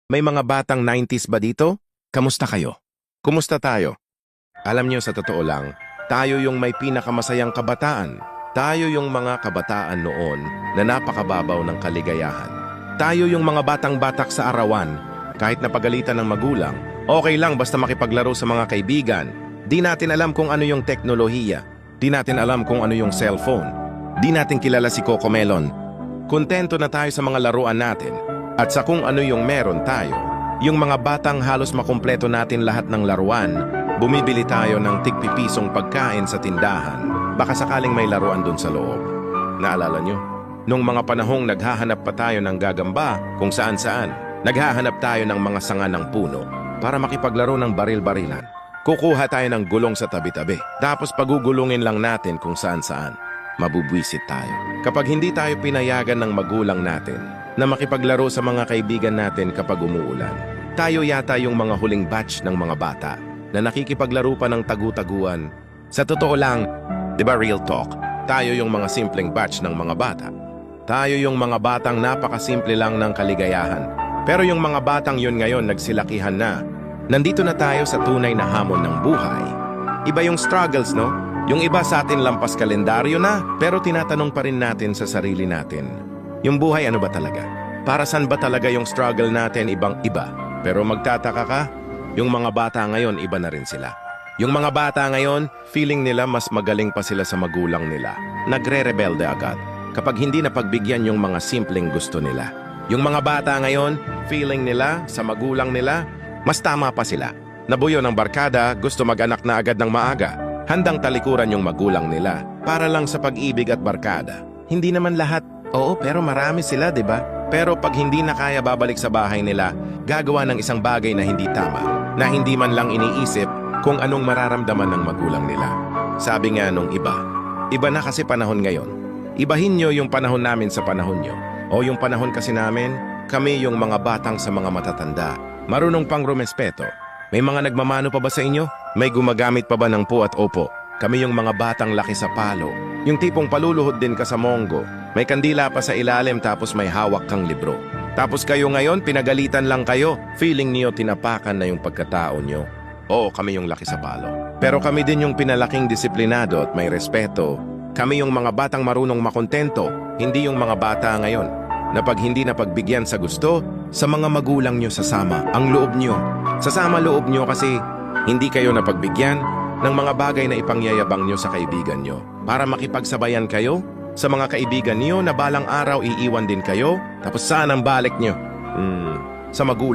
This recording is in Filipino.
May mga batang 90s ba dito? Kamusta kayo? Kumusta tayo? Alam niyo, sa totoo lang, tayo yung may pinakamasayang kabataan. Tayo yung mga kabataan noon na napakababaw ng kaligayahan. Tayo yung mga batang-batak sa arawan. Kahit napagalitan ng magulang, okay lang basta makipaglaro sa mga kaibigan. Di natin alam kung ano yung teknolohiya. Di natin alam kung ano yung cellphone. Di natin kilala si Coco Melon. Kontento na tayo sa mga laruan natin at sa kung ano yung meron tayo. Yung mga batang halos makumpleto natin lahat ng laruan, bumibili tayo ng tig-pipisong pagkain sa tindahan. Baka sakaling may laruan dun sa loob. Naalala nyo? Nung mga panahong naghahanap pa tayo ng gagamba kung saan-saan, naghahanap tayo ng mga sanga ng puno para makipaglaro ng baril-barilan. Kukuha tayo ng gulong sa tabi-tabi, tapos pagugulungin lang natin kung saan-saan. Mabubwisit tayo. Kapag hindi tayo pinayagan ng magulang natin na makipaglaro sa mga kaibigan natin kapag umuulan, tayo yata yung mga huling batch ng mga bata na nakikipaglaro pa ng tagu-taguan. Sa totoo lang, di ba real talk, tayo yung mga simpleng batch ng mga bata. Tayo yung mga batang napakasimple lang ng kaligayahan. Pero yung mga batang yun ngayon nagsilakihan na. Nandito na tayo sa tunay na hamon ng buhay. Iba yung struggles, no? Yung iba sa atin lampas kalendaryo na, pero tinatanong pa rin natin sa sarili natin. Yung buhay ano ba talaga? Para saan ba talaga yung struggle natin ibang-iba? Pero magtataka ka, yung mga bata ngayon iba na rin sila. Yung mga bata ngayon, feeling nila mas magaling pa sila sa magulang nila. Nagre-rebelde agad kapag hindi napagbigyan yung mga simpleng gusto nila. Yung mga bata ngayon, feeling nila sa magulang nila, mas tama pa sila. Nabuyo ng barkada, gusto mag-anak na agad ng maaga. Handang talikuran yung magulang nila para lang sa pag-ibig at barkada. Hindi naman lahat. Oo, pero marami sila, di ba? Pero pag hindi na kaya babalik sa bahay nila, gagawa ng isang bagay na hindi tama, na hindi man lang iniisip kung anong mararamdaman ng magulang nila. Sabi nga nung iba na kasi panahon ngayon. Ibahin nyo yung panahon namin sa panahon nyo. O yung panahon kasi namin, kami yung mga batang sa mga matatanda. Marunong pang rumespeto. May mga nagmamano pa ba sa inyo? May gumagamit pa ba ng po at opo? Kami yung mga batang laki sa palo. Yung tipong paluluhod din ka sa monggo. May kandila pa sa ilalim tapos may hawak kang libro. Tapos kayo ngayon, pinagalitan lang kayo. Feeling niyo tinapakan na yung pagkatao nyo. Oo, kami yung laki sa palo. Pero kami din yung pinalaking disiplinado at may respeto. Kami yung mga batang marunong makontento, hindi yung mga bata ngayon na pag hindi napagbigyan sa gusto, sa mga magulang nyo sasama ang loob nyo. Sasama loob nyo kasi hindi kayo napagbigyan ng mga bagay na ipangyayabang nyo sa kaibigan nyo para makipagsabayan kayo sa mga kaibigan nyo na balang araw iiwan din kayo tapos saan ang balik nyo? Sa magulang.